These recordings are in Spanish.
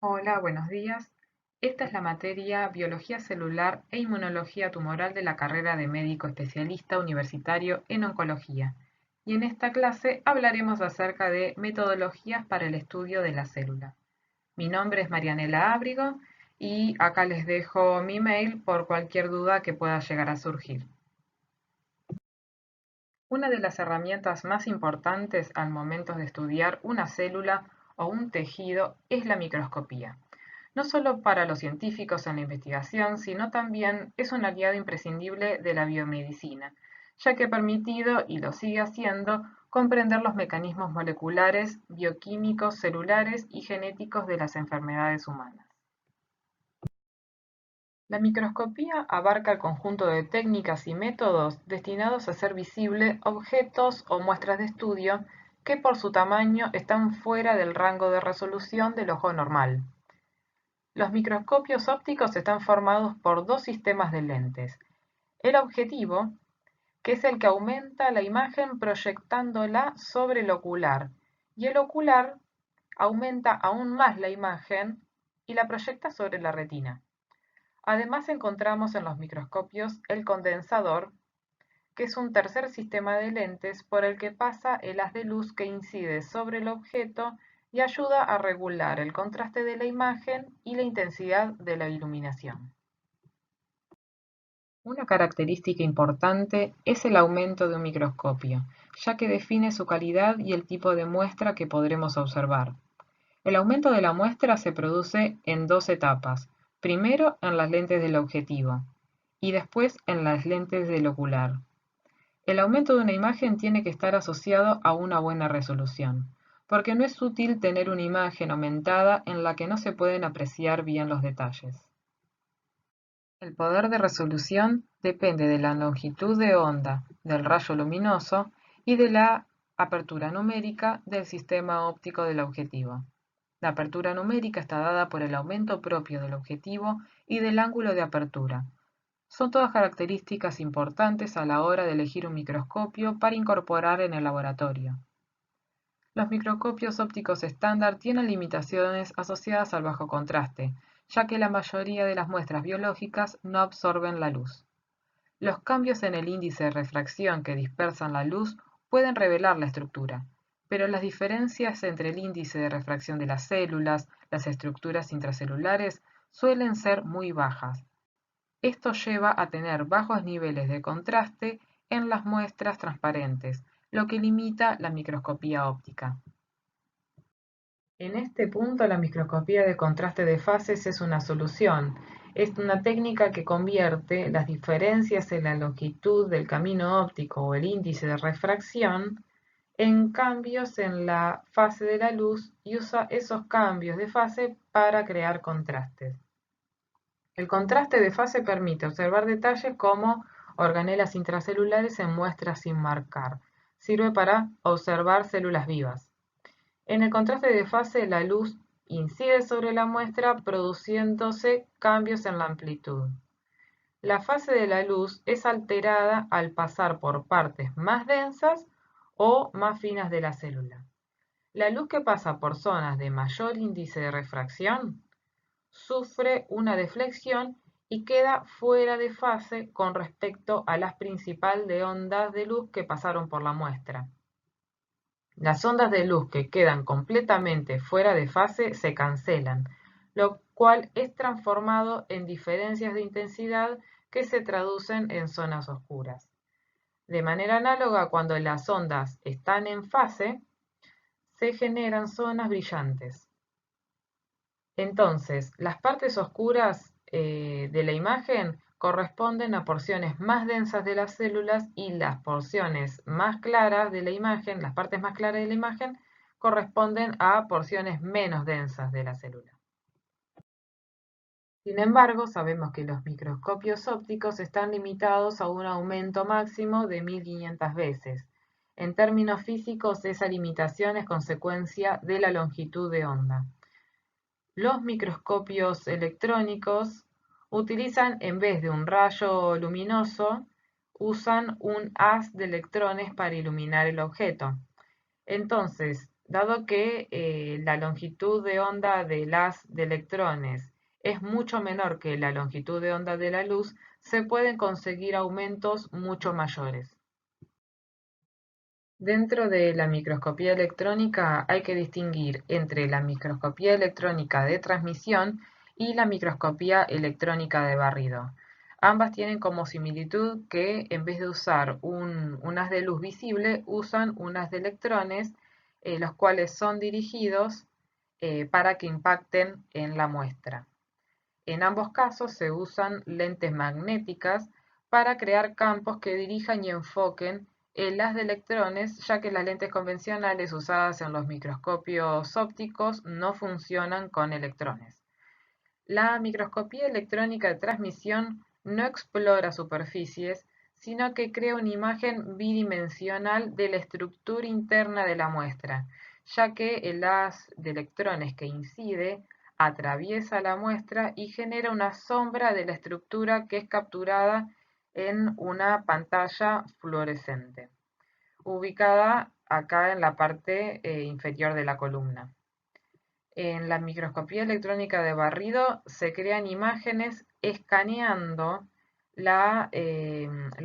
Hola, buenos días. Esta es la materia Biología Celular e Inmunología Tumoral de la carrera de médico especialista universitario en oncología. Y en esta clase hablaremos acerca de metodologías para el estudio de la célula. Mi nombre es Marianela Ábrigo y acá les dejo mi mail por cualquier duda que pueda llegar a surgir. Una de las herramientas más importantes al momento de estudiar una célula o un tejido es la microscopía. No solo para los científicos en la investigación, sino también es un aliado imprescindible de la biomedicina, ya que ha permitido, y lo sigue haciendo, comprender los mecanismos moleculares, bioquímicos, celulares y genéticos de las enfermedades humanas. La microscopía abarca el conjunto de técnicas y métodos destinados a hacer visible objetos o muestras de estudio que por su tamaño están fuera del rango de resolución del ojo normal. Los microscopios ópticos están formados por dos sistemas de lentes. El objetivo, que es el que aumenta la imagen proyectándola sobre el ocular, y el ocular aumenta aún más la imagen y la proyecta sobre la retina. Además encontramos en los microscopios el condensador, que es un tercer sistema de lentes por el que pasa el haz de luz que incide sobre el objeto y ayuda a regular el contraste de la imagen y la intensidad de la iluminación. Una característica importante es el aumento de un microscopio, ya que define su calidad y el tipo de muestra que podremos observar. El aumento de la muestra se produce en dos etapas, primero en las lentes del objetivo y después en las lentes del ocular. El aumento de una imagen tiene que estar asociado a una buena resolución, porque no es útil tener una imagen aumentada en la que no se pueden apreciar bien los detalles. El poder de resolución depende de la longitud de onda del rayo luminoso y de la apertura numérica del sistema óptico del objetivo. La apertura numérica está dada por el aumento propio del objetivo y del ángulo de apertura. Son todas características importantes a la hora de elegir un microscopio para incorporar en el laboratorio. Los microscopios ópticos estándar tienen limitaciones asociadas al bajo contraste, ya que la mayoría de las muestras biológicas no absorben la luz. Los cambios en el índice de refracción que dispersan la luz pueden revelar la estructura, pero las diferencias entre el índice de refracción de las células, las estructuras intracelulares, suelen ser muy bajas. Esto lleva a tener bajos niveles de contraste en las muestras transparentes, lo que limita la microscopía óptica. En este punto, la microscopía de contraste de fases es una solución. Es una técnica que convierte las diferencias en la longitud del camino óptico o el índice de refracción en cambios en la fase de la luz y usa esos cambios de fase para crear contrastes. El contraste de fase permite observar detalles como organelas intracelulares en muestras sin marcar. Sirve para observar células vivas. En el contraste de fase, la luz incide sobre la muestra produciéndose cambios en la amplitud. La fase de la luz es alterada al pasar por partes más densas o más finas de la célula. La luz que pasa por zonas de mayor índice de refracción sufre una deflexión y queda fuera de fase con respecto a las principales de ondas de luz que pasaron por la muestra. Las ondas de luz que quedan completamente fuera de fase se cancelan, lo cual es transformado en diferencias de intensidad que se traducen en zonas oscuras. De manera análoga, cuando las ondas están en fase, se generan zonas brillantes. Entonces, las partes oscuras de la imagen corresponden a porciones más densas de las células y las porciones más claras de la imagen, las partes más claras de la imagen, corresponden a porciones menos densas de la célula. Sin embargo, sabemos que los microscopios ópticos están limitados a un aumento máximo de 1500 veces. En términos físicos, esa limitación es consecuencia de la longitud de onda. Los microscopios electrónicos utilizan, en vez de un rayo luminoso, usan un haz de electrones para iluminar el objeto. Entonces, Dado que la longitud de onda de electrones es mucho menor que la longitud de onda de la luz, se pueden conseguir aumentos mucho mayores. Dentro de la microscopía electrónica hay que distinguir entre la microscopía electrónica de transmisión y la microscopía electrónica de barrido. Ambas tienen como similitud que en vez de usar un haz de luz visible, usan un haz de electrones, los cuales son dirigidos para que impacten en la muestra. En ambos casos se usan lentes magnéticas para crear campos que dirijan y enfoquen el haz de electrones, ya que las lentes convencionales usadas en los microscopios ópticos no funcionan con electrones. La microscopía electrónica de transmisión no explora superficies, sino que crea una imagen bidimensional de la estructura interna de la muestra, ya que el haz de electrones que incide atraviesa la muestra y genera una sombra de la estructura que es capturada en una pantalla fluorescente, ubicada acá en la parte inferior de la columna. En la microscopía electrónica de barrido se crean imágenes escaneando la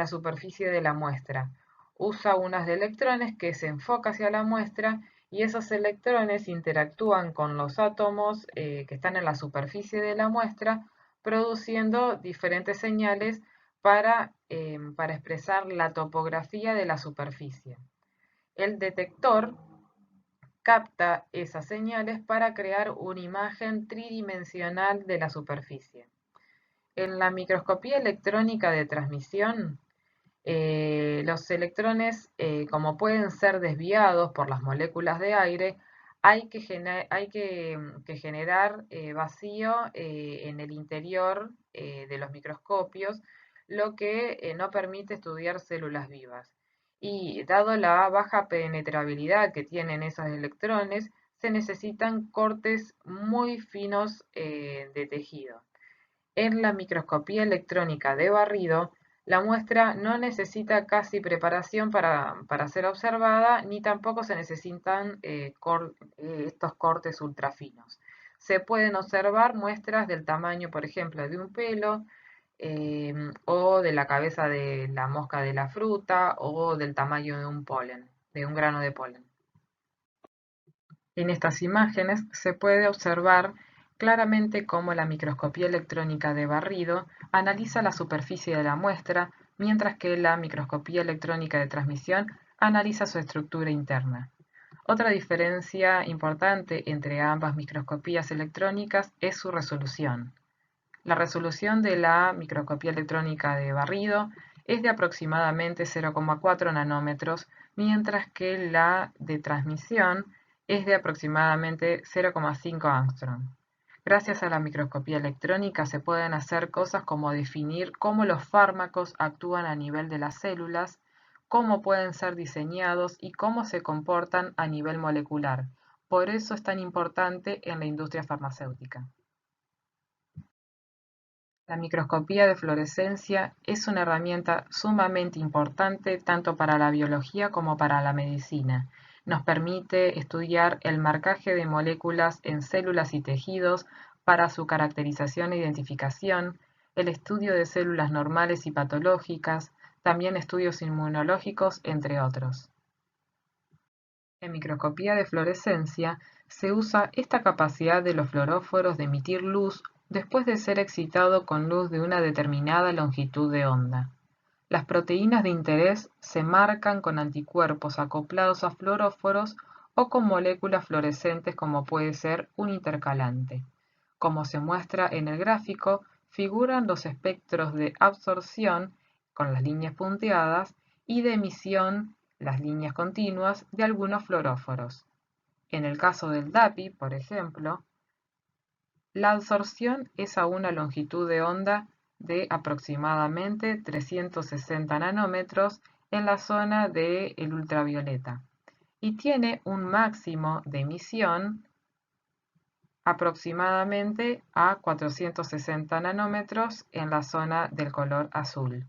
superficie de la muestra. Usa unas de electrones que se enfoca hacia la muestra y esos electrones interactúan con los átomos que están en la superficie de la muestra, produciendo diferentes señales para expresar la topografía de la superficie. El detector capta esas señales para crear una imagen tridimensional de la superficie. En la microscopía electrónica de transmisión, los electrones, como pueden ser desviados por las moléculas de aire, hay que generar vacío en el interior de los microscopios, lo que no permite estudiar células vivas. Y dado la baja penetrabilidad que tienen esos electrones, se necesitan cortes muy finos de tejido. En la microscopía electrónica de barrido, la muestra no necesita casi preparación para ser observada, ni tampoco se necesitan estos cortes ultrafinos. Se pueden observar muestras del tamaño, por ejemplo, de un pelo, o de la cabeza de la mosca de la fruta, o del tamaño de un polen, de un grano de polen. En estas imágenes se puede observar claramente cómo la microscopía electrónica de barrido analiza la superficie de la muestra, mientras que la microscopía electrónica de transmisión analiza su estructura interna. Otra diferencia importante entre ambas microscopías electrónicas es su resolución. La resolución de la microscopía electrónica de barrido es de aproximadamente 0,4 nanómetros, mientras que la de transmisión es de aproximadamente 0,5 angstrom. Gracias a la microscopía electrónica se pueden hacer cosas como definir cómo los fármacos actúan a nivel de las células, cómo pueden ser diseñados y cómo se comportan a nivel molecular. Por eso es tan importante en la industria farmacéutica. La microscopía de fluorescencia es una herramienta sumamente importante tanto para la biología como para la medicina. Nos permite estudiar el marcaje de moléculas en células y tejidos para su caracterización e identificación, el estudio de células normales y patológicas, también estudios inmunológicos, entre otros. En microscopía de fluorescencia se usa esta capacidad de los fluoróforos de emitir luz después de ser excitado con luz de una determinada longitud de onda. Las proteínas de interés se marcan con anticuerpos acoplados a fluoróforos o con moléculas fluorescentes como puede ser un intercalante. Como se muestra en el gráfico, figuran los espectros de absorción, con las líneas punteadas, y de emisión, las líneas continuas, de algunos fluoróforos. En el caso del DAPI, por ejemplo, la absorción es a una longitud de onda de aproximadamente 360 nanómetros en la zona del ultravioleta y tiene un máximo de emisión aproximadamente a 460 nanómetros en la zona del color azul.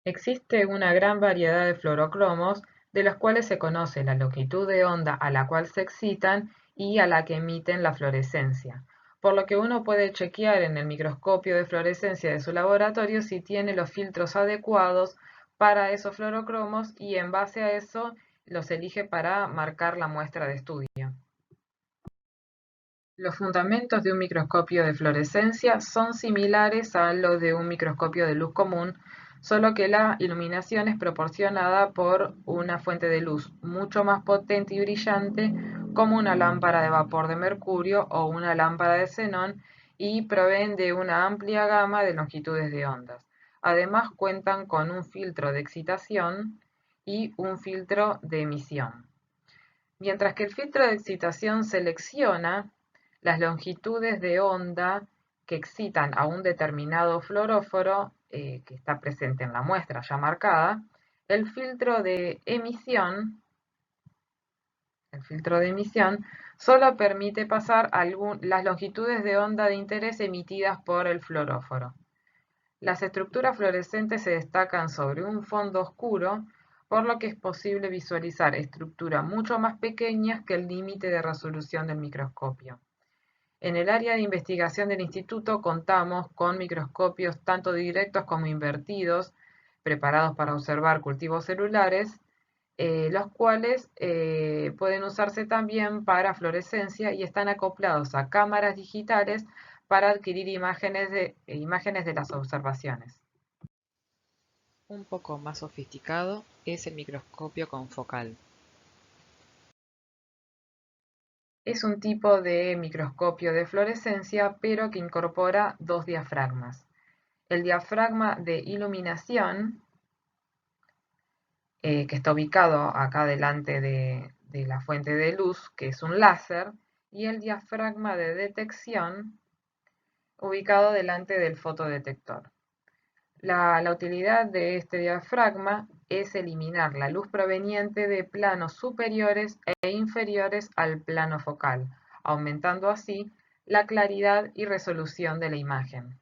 Existe una gran variedad de fluorocromos de los cuales se conoce la longitud de onda a la cual se excitan y a la que emiten la fluorescencia, por lo que uno puede chequear en el microscopio de fluorescencia de su laboratorio si tiene los filtros adecuados para esos fluorocromos y en base a eso los elige para marcar la muestra de estudio. Los fundamentos de un microscopio de fluorescencia son similares a los de un microscopio de luz común, solo que la iluminación es proporcionada por una fuente de luz mucho más potente y brillante, como una lámpara de vapor de mercurio o una lámpara de xenón, y proveen de una amplia gama de longitudes de ondas. Además, cuentan con un filtro de excitación y un filtro de emisión. Mientras que el filtro de excitación selecciona las longitudes de onda que excitan a un determinado fluoróforo que está presente en la muestra ya marcada, el filtro de emisión, solo permite pasar las longitudes de onda de interés emitidas por el fluoróforo. Las estructuras fluorescentes se destacan sobre un fondo oscuro, por lo que es posible visualizar estructuras mucho más pequeñas que el límite de resolución del microscopio. En el área de investigación del instituto contamos con microscopios tanto directos como invertidos, preparados para observar cultivos celulares, los cuales pueden usarse también para fluorescencia y están acoplados a cámaras digitales para adquirir imágenes de las observaciones. Un poco más sofisticado es el microscopio confocal. Es un tipo de microscopio de fluorescencia, pero que incorpora dos diafragmas. El diafragma de iluminación, que está ubicado acá delante de la fuente de luz, que es un láser, y el diafragma de detección, ubicado delante del fotodetector. La utilidad de este diafragma es eliminar la luz proveniente de planos superiores e inferiores al plano focal, aumentando así la claridad y resolución de la imagen.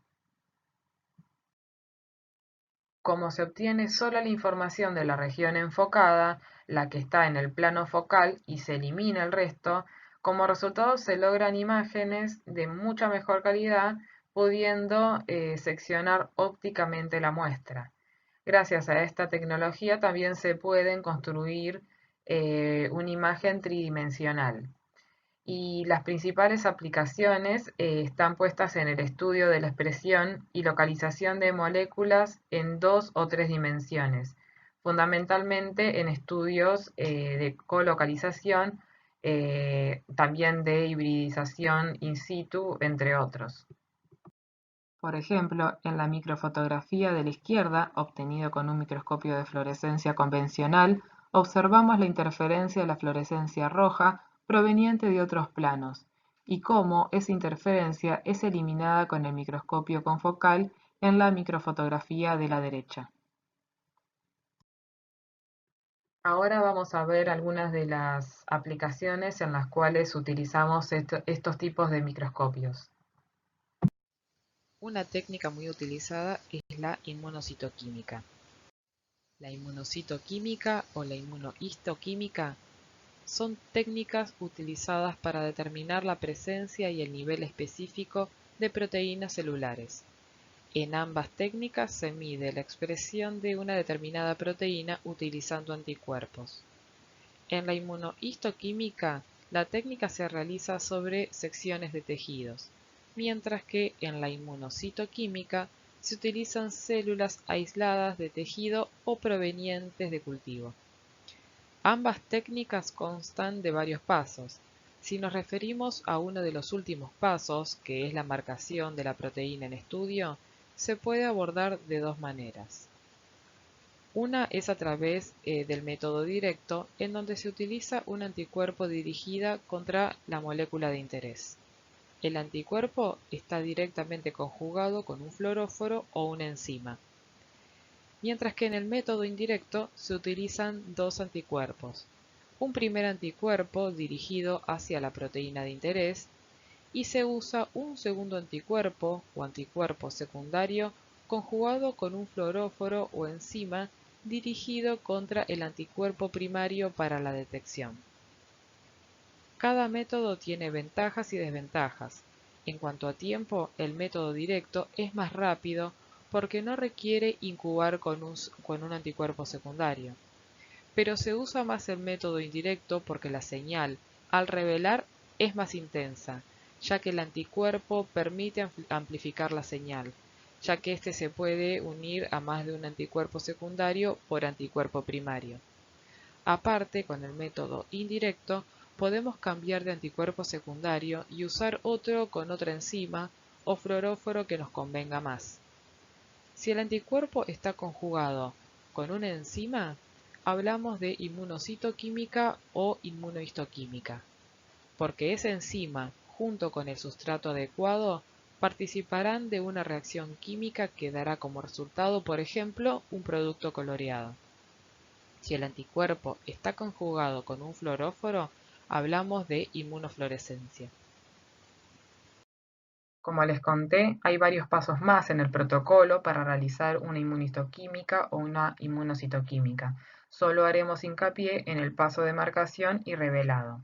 Como se obtiene solo la información de la región enfocada, la que está en el plano focal, y se elimina el resto, como resultado se logran imágenes de mucha mejor calidad, pudiendo seccionar ópticamente la muestra. Gracias a esta tecnología también se pueden construir una imagen tridimensional. Y las principales aplicaciones están puestas en el estudio de la expresión y localización de moléculas en 2 o 3 dimensiones, fundamentalmente en estudios de colocalización, también de hibridización in situ, entre otros. Por ejemplo, en la microfotografía de la izquierda, obtenido con un microscopio de fluorescencia convencional, observamos la interferencia de la fluorescencia roja proveniente de otros planos, y cómo esa interferencia es eliminada con el microscopio confocal en la microfotografía de la derecha. Ahora vamos a ver algunas de las aplicaciones en las cuales utilizamos estos tipos de microscopios. Una técnica muy utilizada es la inmunocitoquímica. La inmunocitoquímica o la inmunohistoquímica son técnicas utilizadas para determinar la presencia y el nivel específico de proteínas celulares. En ambas técnicas se mide la expresión de una determinada proteína utilizando anticuerpos. En la inmunohistoquímica, la técnica se realiza sobre secciones de tejidos, mientras que en la inmunocitoquímica se utilizan células aisladas de tejido o provenientes de cultivo. Ambas técnicas constan de varios pasos. Si nos referimos a uno de los últimos pasos, que es la marcación de la proteína en estudio, se puede abordar de dos maneras. Una es a través del método directo, en donde se utiliza un anticuerpo dirigida contra la molécula de interés. El anticuerpo está directamente conjugado con un fluoróforo o una enzima. Mientras que en el método indirecto se utilizan dos anticuerpos. Un primer anticuerpo dirigido hacia la proteína de interés y se usa un segundo anticuerpo o anticuerpo secundario conjugado con un fluoróforo o enzima dirigido contra el anticuerpo primario para la detección. Cada método tiene ventajas y desventajas. En cuanto a tiempo, el método directo es más rápido porque no requiere incubar con un anticuerpo secundario. Pero se usa más el método indirecto porque la señal, al revelar, es más intensa, ya que el anticuerpo permite amplificar la señal, ya que éste se puede unir a más de un anticuerpo secundario por anticuerpo primario. Aparte, con el método indirecto, podemos cambiar de anticuerpo secundario y usar otro con otra enzima o fluoróforo que nos convenga más. Si el anticuerpo está conjugado con una enzima, hablamos de inmunocitoquímica o inmunohistoquímica, porque esa enzima, junto con el sustrato adecuado, participarán de una reacción química que dará como resultado, por ejemplo, un producto coloreado. Si el anticuerpo está conjugado con un fluoróforo, hablamos de inmunofluorescencia. Como les conté, hay varios pasos más en el protocolo para realizar una inmunistoquímica o una inmunocitoquímica. Solo haremos hincapié en el paso de marcación y revelado.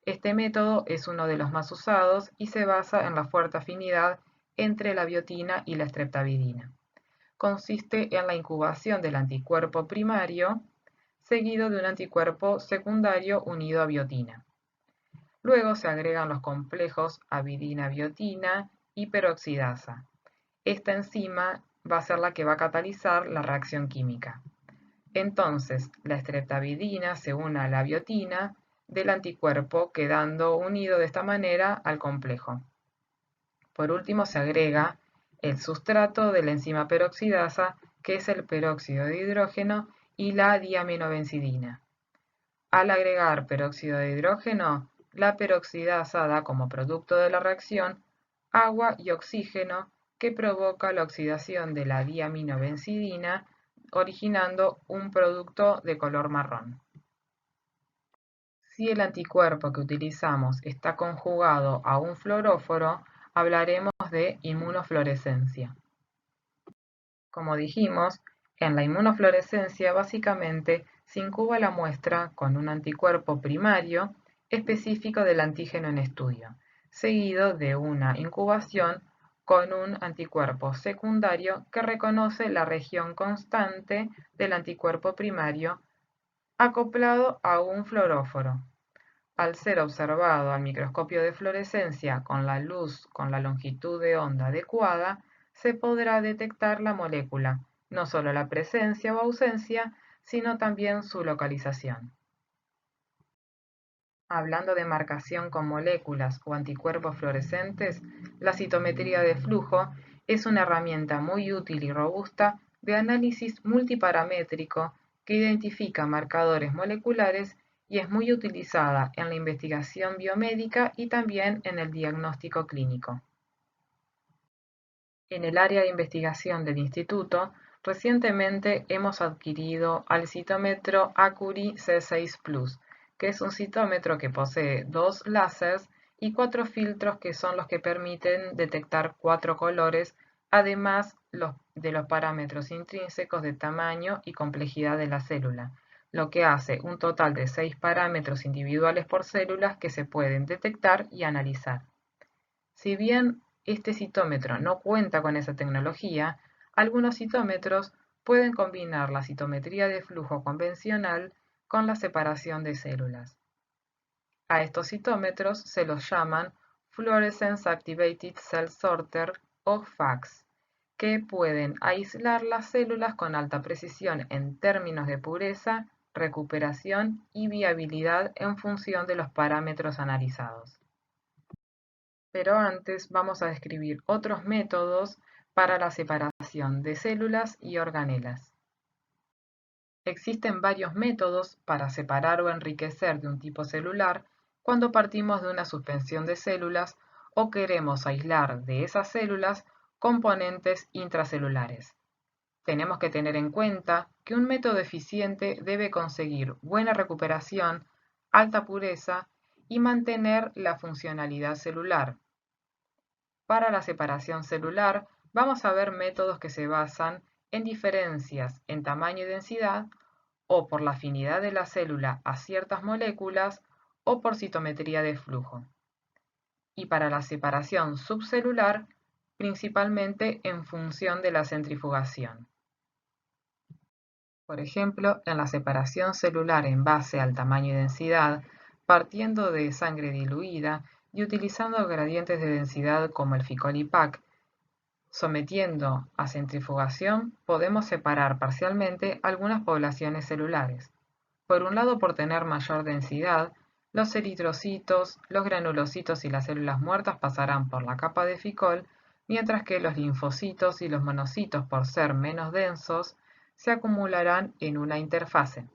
Este método es uno de los más usados y se basa en la fuerte afinidad entre la biotina y la streptavidina. Consiste en la incubación del anticuerpo primario seguido de un anticuerpo secundario unido a biotina. Luego se agregan los complejos avidina-biotina y peroxidasa. Esta enzima va a ser la que va a catalizar la reacción química. Entonces, la streptavidina se une a la biotina del anticuerpo, quedando unido de esta manera al complejo. Por último, se agrega el sustrato de la enzima peroxidasa, que es el peróxido de hidrógeno y la diaminobencidina. Al agregar peróxido de hidrógeno, la peroxidasa da como producto de la reacción agua y oxígeno que provoca la oxidación de la diaminobencidina, originando un producto de color marrón. Si el anticuerpo que utilizamos está conjugado a un fluoróforo, hablaremos de inmunofluorescencia. Como dijimos, en la inmunofluorescencia básicamente se incuba la muestra con un anticuerpo primario específico del antígeno en estudio, seguido de una incubación con un anticuerpo secundario que reconoce la región constante del anticuerpo primario acoplado a un fluoróforo. Al ser observado al microscopio de fluorescencia con la luz con la longitud de onda adecuada, se podrá detectar la molécula, no solo la presencia o ausencia, sino también su localización. Hablando de marcación con moléculas o anticuerpos fluorescentes, la citometría de flujo es una herramienta muy útil y robusta de análisis multiparamétrico que identifica marcadores moleculares y es muy utilizada en la investigación biomédica y también en el diagnóstico clínico. En el área de investigación del instituto, recientemente hemos adquirido al citómetro Accuray C6 Plus, que es un citómetro que posee 2 láseres y 4 filtros que son los que permiten detectar 4 colores, además de los parámetros intrínsecos de tamaño y complejidad de la célula, lo que hace un total de 6 parámetros individuales por células que se pueden detectar y analizar. Si bien este citómetro no cuenta con esa tecnología, algunos citómetros pueden combinar la citometría de flujo convencional con la separación de células. A estos citómetros se los llaman Fluorescence Activated Cell Sorter o FACS, que pueden aislar las células con alta precisión en términos de pureza, recuperación y viabilidad en función de los parámetros analizados. Pero antes vamos a describir otros métodos para la separación de células y organelas. Existen varios métodos para separar o enriquecer de un tipo celular cuando partimos de una suspensión de células o queremos aislar de esas células componentes intracelulares. Tenemos que tener en cuenta que un método eficiente debe conseguir buena recuperación, alta pureza y mantener la funcionalidad celular. Para la separación celular, vamos a ver métodos que se basan en diferencias en tamaño y densidad, o por la afinidad de la célula a ciertas moléculas, o por citometría de flujo. Y para la separación subcelular, principalmente en función de la centrifugación. Por ejemplo, en la separación celular en base al tamaño y densidad, partiendo de sangre diluida y utilizando gradientes de densidad como el Ficoli-Pac, sometiendo a centrifugación, podemos separar parcialmente algunas poblaciones celulares. Por un lado, por tener mayor densidad, los eritrocitos, los granulocitos y las células muertas pasarán por la capa de Ficol, mientras que los linfocitos y los monocitos, por ser menos densos, se acumularán en una interfase.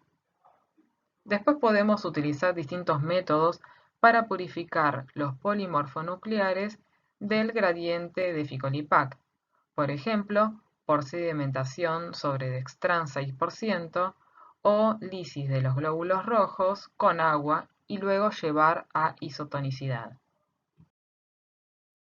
Después podemos utilizar distintos métodos para purificar los polimorfonucleares del gradiente de Ficoli-Pac. Por ejemplo, por sedimentación sobre dextran 6% o lisis de los glóbulos rojos con agua y luego llevar a isotonicidad.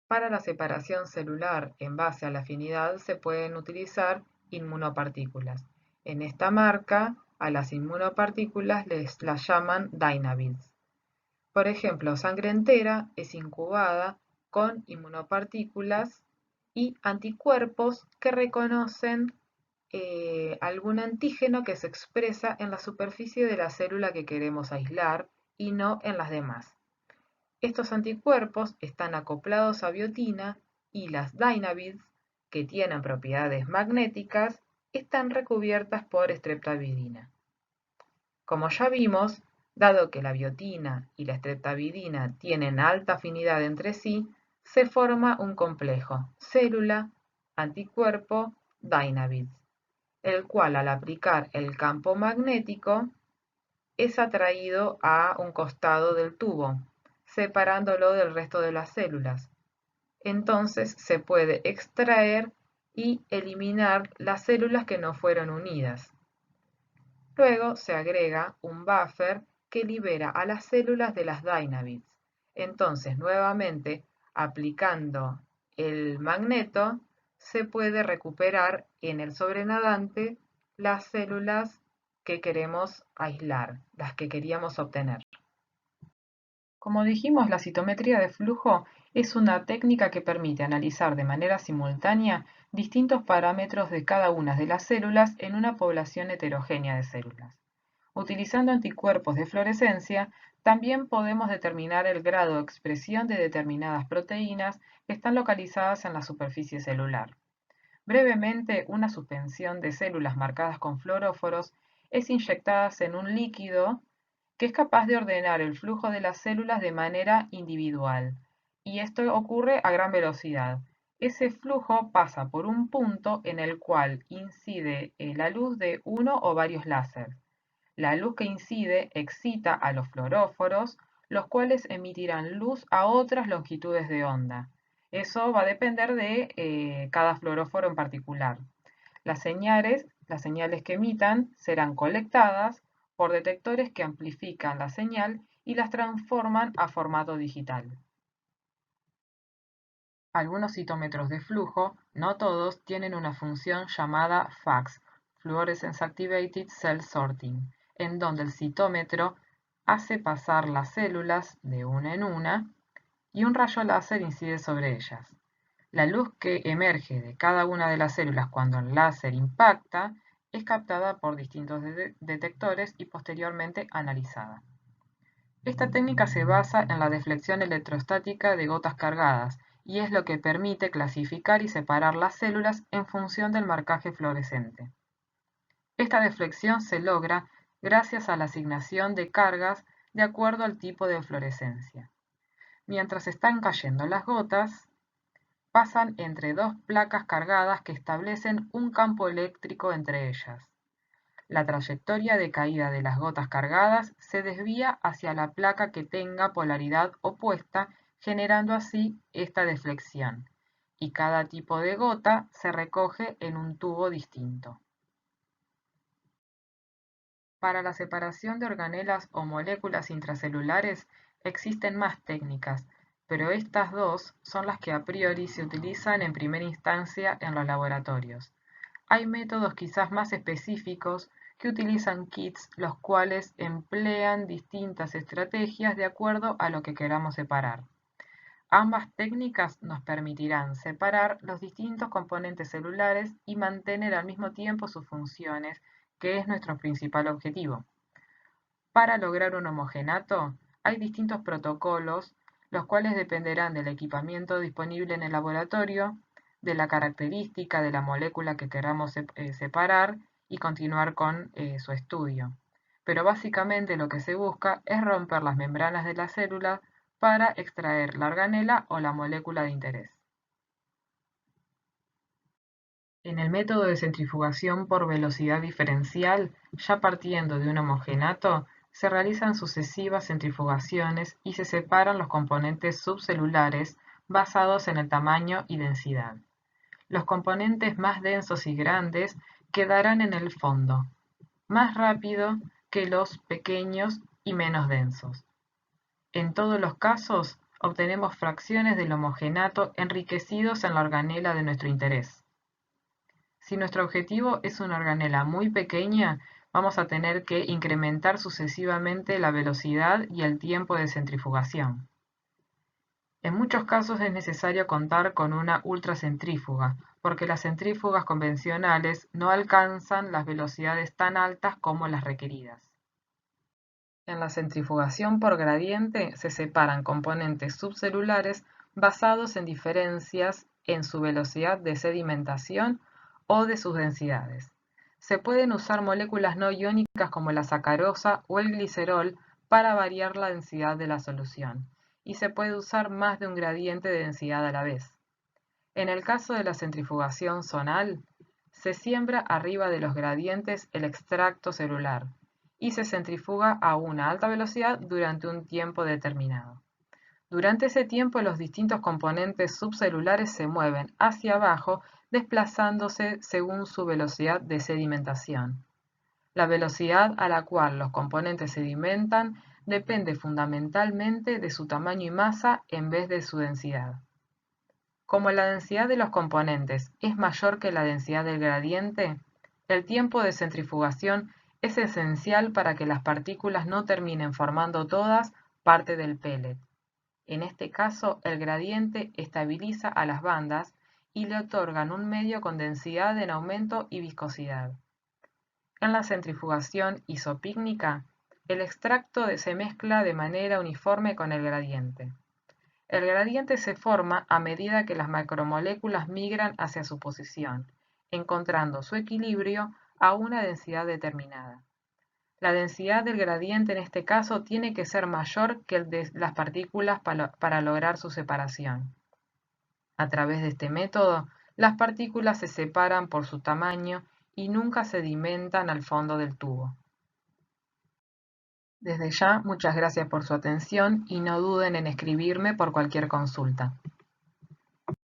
Para la separación celular en base a la afinidad se pueden utilizar inmunopartículas. En esta marca, a las inmunopartículas las llaman Dynavids. Por ejemplo, sangre entera es incubada con inmunopartículas y anticuerpos que reconocen algún antígeno que se expresa en la superficie de la célula que queremos aislar y no en las demás. Estos anticuerpos están acoplados a biotina y las Dynavids, que tienen propiedades magnéticas, están recubiertas por streptavidina. Como ya vimos, dado que la biotina y la streptavidina tienen alta afinidad entre sí, se forma un complejo célula-anticuerpo-Dynavids, el cual al aplicar el campo magnético es atraído a un costado del tubo, separándolo del resto de las células. Entonces se puede extraer y eliminar las células que no fueron unidas. Luego se agrega un buffer que libera a las células de las Dynavids. Entonces, nuevamente, aplicando el magneto, se puede recuperar en el sobrenadante las células que queremos aislar, las que queríamos obtener. Como dijimos, la citometría de flujo es una técnica que permite analizar de manera simultánea distintos parámetros de cada una de las células en una población heterogénea de células. Utilizando anticuerpos de fluorescencia, también podemos determinar el grado de expresión de determinadas proteínas que están localizadas en la superficie celular. Brevemente, una suspensión de células marcadas con fluoróforos es inyectada en un líquido que es capaz de ordenar el flujo de las células de manera individual, y esto ocurre a gran velocidad. Ese flujo pasa por un punto en el cual incide la luz de uno o varios láseres. La luz que incide excita a los fluoróforos, los cuales emitirán luz a otras longitudes de onda. Eso va a depender de cada fluoróforo en particular. Las señales que emitan serán colectadas por detectores que amplifican la señal y las transforman a formato digital. Algunos citómetros de flujo, no todos, tienen una función llamada FACS, Fluorescence Activated Cell Sorting, en donde el citómetro hace pasar las células de una en una y un rayo láser incide sobre ellas. La luz que emerge de cada una de las células cuando el láser impacta es captada por distintos detectores y posteriormente analizada. Esta técnica se basa en la deflexión electrostática de gotas cargadas y es lo que permite clasificar y separar las células en función del marcaje fluorescente. Esta deflexión se logra gracias a la asignación de cargas de acuerdo al tipo de fluorescencia. Mientras están cayendo las gotas, pasan entre dos placas cargadas que establecen un campo eléctrico entre ellas. La trayectoria de caída de las gotas cargadas se desvía hacia la placa que tenga polaridad opuesta, generando así esta deflexión, y cada tipo de gota se recoge en un tubo distinto. Para la separación de organelas o moléculas intracelulares existen más técnicas, pero estas dos son las que a priori se utilizan en primera instancia en los laboratorios. Hay métodos quizás más específicos que utilizan kits los cuales emplean distintas estrategias de acuerdo a lo que queramos separar. Ambas técnicas nos permitirán separar los distintos componentes celulares y mantener al mismo tiempo sus funciones, que es nuestro principal objetivo. Para lograr un homogenato, hay distintos protocolos, los cuales dependerán del equipamiento disponible en el laboratorio, de la característica de la molécula que queramos separar y continuar con su estudio. Pero básicamente lo que se busca es romper las membranas de la célula para extraer la organela o la molécula de interés. En el método de centrifugación por velocidad diferencial, ya partiendo de un homogenato, se realizan sucesivas centrifugaciones y se separan los componentes subcelulares basados en el tamaño y densidad. Los componentes más densos y grandes quedarán en el fondo, más rápido que los pequeños y menos densos. En todos los casos, obtenemos fracciones del homogenato enriquecidos en la organela de nuestro interés. Si nuestro objetivo es una organela muy pequeña, vamos a tener que incrementar sucesivamente la velocidad y el tiempo de centrifugación. En muchos casos es necesario contar con una ultracentrífuga, porque las centrífugas convencionales no alcanzan las velocidades tan altas como las requeridas. En la centrifugación por gradiente se separan componentes subcelulares basados en diferencias en su velocidad de sedimentación o de sus densidades. Se pueden usar moléculas no iónicas como la sacarosa o el glicerol para variar la densidad de la solución, y se puede usar más de un gradiente de densidad a la vez. En el caso de la centrifugación zonal, se siembra arriba de los gradientes el extracto celular y se centrifuga a una alta velocidad durante un tiempo determinado. Durante ese tiempo, los distintos componentes subcelulares se mueven hacia abajo, desplazándose según su velocidad de sedimentación. La velocidad a la cual los componentes sedimentan depende fundamentalmente de su tamaño y masa en vez de su densidad. Como la densidad de los componentes es mayor que la densidad del gradiente, el tiempo de centrifugación es esencial para que las partículas no terminen formando todas parte del pellet. En este caso, el gradiente estabiliza a las bandas y le otorgan un medio con densidad en aumento y viscosidad. En la centrifugación isopícnica, el extracto se mezcla de manera uniforme con el gradiente. El gradiente se forma a medida que las macromoléculas migran hacia su posición, encontrando su equilibrio a una densidad determinada. La densidad del gradiente en este caso tiene que ser mayor que el de las partículas para lograr su separación. A través de este método, las partículas se separan por su tamaño y nunca sedimentan al fondo del tubo. Desde ya, muchas gracias por su atención y no duden en escribirme por cualquier consulta.